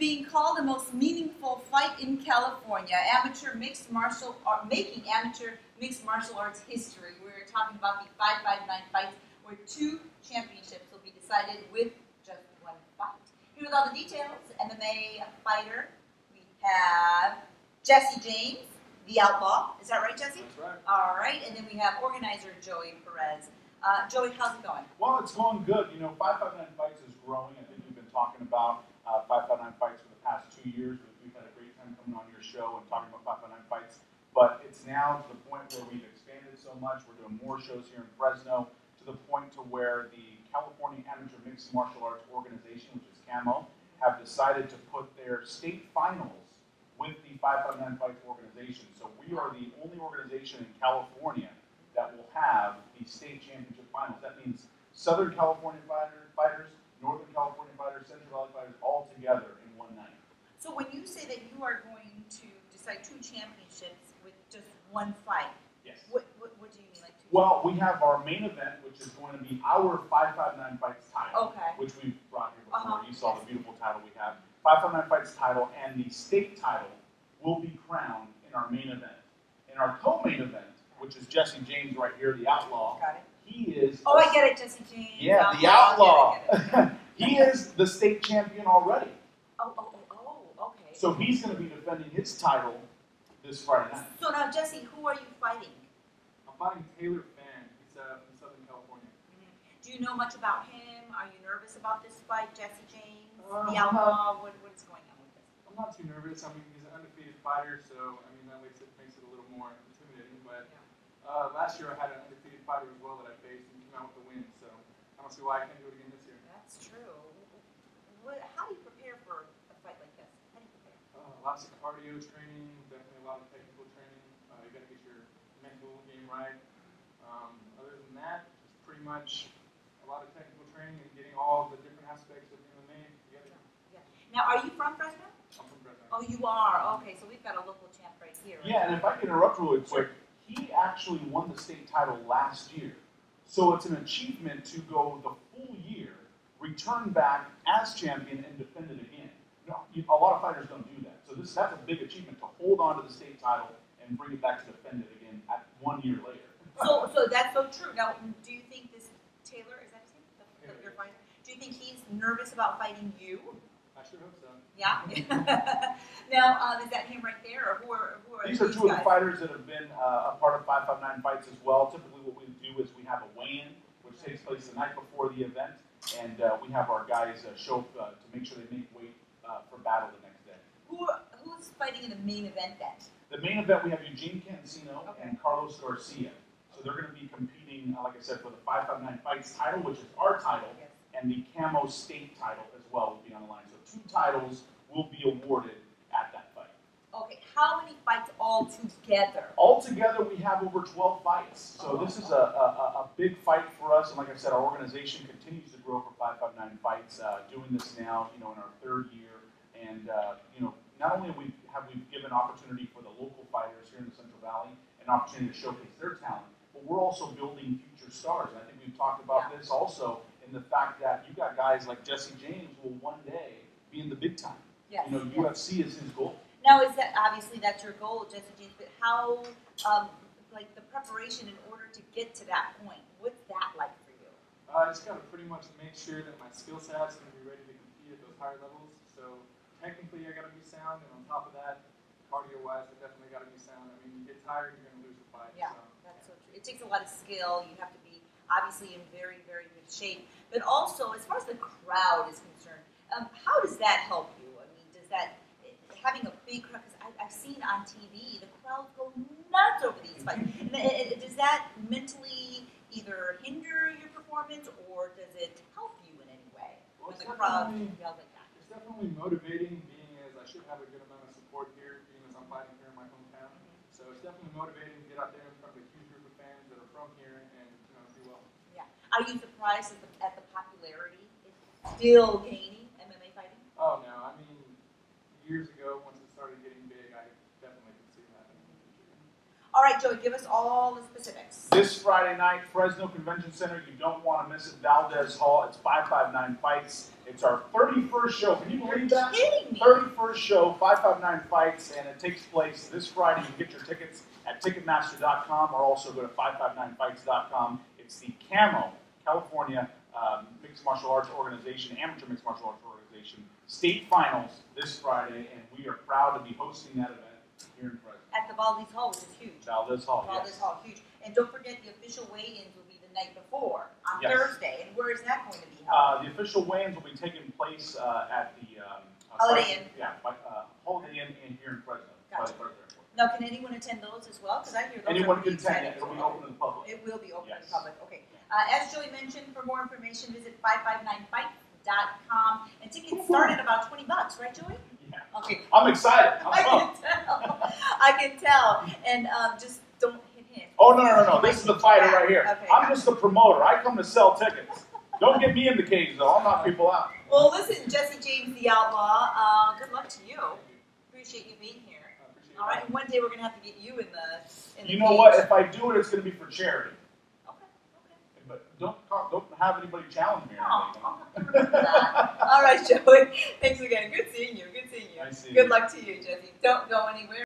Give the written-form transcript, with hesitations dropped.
being called the most meaningful fight in California, making amateur mixed martial arts history. We're talking about the 559 fights, where 2 championships will be decided with just 1 fight. Here with all the details, MMA fighter, we have Jesse James, the Outlaw. Is that right, Jesse? That's right. All right, and then we have organizer Joey Perez. Joey, how's it going? Well, it's going good. You know, 559 Fights is growing. I think we've been talking about 559 Fights for the past 2 years. We've had a great time coming on your show and talking about 559 Fights. But it's now to the point where we've expanded so much. We're doing more shows here in Fresno, to the point to where the California Amateur Mixed Martial Arts Organization, which is CAMO, have decided to put their state finals with the 559 Fights organization. So we are the only organization in California that will have the state championship finals. That means Southern California fighters, Northern California fighters, Central Valley fighters, all together in one night. So when you say that you are going to decide 2 championships with just 1 fight, yes. What do you mean, like 2? Well, we have our main event, which is going to be our 559 Fights title, Okay. which we've brought here before. You saw Yes. the beautiful title we have. 559 Fights title and the state title will be crowned in our main event. In our co-main event, which is Jesse James right here, the Outlaw. Got it. He is. Oh, I get it, Jesse James. Yeah, the Outlaw. I get it. He is the state champion already. Oh, okay. So he's going to be defending his title this Friday night. So now, Jesse, who are you fighting? I'm fighting Taylor Fan. He's from Southern California. Do you know much about him? Are you nervous about this fight, Jesse James? I'm the Outlaw? What is going on with this? I'm not too nervous. I mean, he's an undefeated fighter, so I mean that makes it a little more intimidating. But last year I had an undefeated fighter as well that I faced and came out with a win. So I don't see why I can't do it again this year. That's true. How do you prepare for a fight like this? How do you prepare? Lots of cardio training, definitely a lot of technical training. You got to get your mental game right. Other than that, it's pretty much a lot of technical training and getting all the different aspects of MMA together. Yeah. Now, are you from Fresno? I'm from Fresno. Oh, you are? Okay, so we've got a local champ right here. Right? Yeah, and if I can interrupt really quick, he actually won the state title last year. So it's an achievement to go the full year, return back as champion, and defend it again. A lot of fighters don't do that. So that's a big achievement, to hold on to the state title and bring it back to defend it again at 1 year later. So that's so true. Now, do you think this Taylor, is that his name? Your fighter? Do you think he's nervous about fighting you? I sure hope so. Yeah. Now, is that him right there, or who are These are 2 of the fighters that have been a part of 559 Fights as well. Typically, what we do is we have a weigh-in, which takes place the night before the event, and we have our guys show up to make sure they make weight for battle the next day. Who's fighting in the main event then? The main event, we have Eugene Cancino and Carlos Garcia. So they're going to be competing, like I said, for the 559 Fights title, which is our title, and the Camo State title as well will be on the line. So 2 titles will be awarded at that fight. Okay, how many fights all together? Altogether, we have over 12 fights. So this is a big fight for us. And like I said, our organization continues to grow for 559 Fights, doing this now, in our 3rd year. And, not only have we given opportunity for the local fighters here in the Central Valley an opportunity to showcase their talent, but we're also building future stars. And I think we've talked about this also in the fact that you got guys like Jesse James who will one day be in the big time. Yes. UFC is his goal. Now, is that obviously that's your goal, Jesse James? But how, the preparation in order to get to that point? What's that like for you? I just got to pretty much make sure that my skill set's going to be ready to compete at those higher levels. So technically, I got to be sound, and on top of that, cardio-wise, I definitely got to be sound. I mean, you get tired, you're going to lose the fight. Yeah, so. that's so true. It takes a lot of skill. You have to be obviously in very, very good shape. But also, as far as the crowd is concerned, how does that help you? I mean, does that having a big crowd? Because I've seen on TV the crowd go nuts over these fights. Does that mentally either hinder your performance or does it help you in any way when the crowd yells like that? It's definitely motivating, being as I should have a good amount of support here, being as I'm fighting here in my hometown. So it's definitely motivating to get out there in front of a huge group of fans that are from here and do well. Yeah. Are you surprised at the popularity it's still gaining MMA fighting? Oh no, I mean, years ago, once it started getting big, I definitely could see that in the future. All right, Joey, give us all the specifics. This Friday night, Fresno Convention Center. You don't want to miss it. Valdez Hall. It's 559 Fights. It's our 31st show. Can you believe that? You're kidding me. 31st show, 559 Fights, and it takes place this Friday. You can get your tickets at Ticketmaster.com or also go to 559fights.com. It's the CAMO, California Mixed Martial Arts Organization, Amateur Mixed Martial Arts Organization, state finals this Friday, and we are proud to be hosting that event here in Fresno. At the Valdez Hall, which is huge. Valdez Hall, Valdez yes. Hall, huge. And don't forget, the official weigh-ins will be the night before, on Yes. Thursday. And where is that going to be held? The official weigh-ins will be taking place at the Holiday Inn. Yeah, Holiday Inn here in Fresno. Gotcha. By the Fresno Airport. Now, can anyone attend those as well? Because I hear those Anyone are can big attend it. tenants. It'll be open to the public. It will be open to Yes. the public. Okay. As Joey mentioned, for more information, visit 559fights.com. And tickets start at about $20, right, Joey? Yeah. Okay. I'm excited. I'm I pumped. can tell. I can tell. And just don't hit him. Oh, no. This is the fighter right here. Okay, I'm gotcha. just the promoter. I come to sell tickets. Don't get me in the cage, though. I'll knock people out. Well, listen, Jesse James, the Outlaw, good luck to you. Appreciate you being here. All right, and one day we're going to have to get you in the You know cage. what? If I do it, it's going to be for charity. Okay. But don't have anybody challenge me or No, anything. I'm not going to remember that. All right, Joey. Thanks again. Good seeing you. Nice seeing Good you. luck to you, Jesse. Don't go anywhere.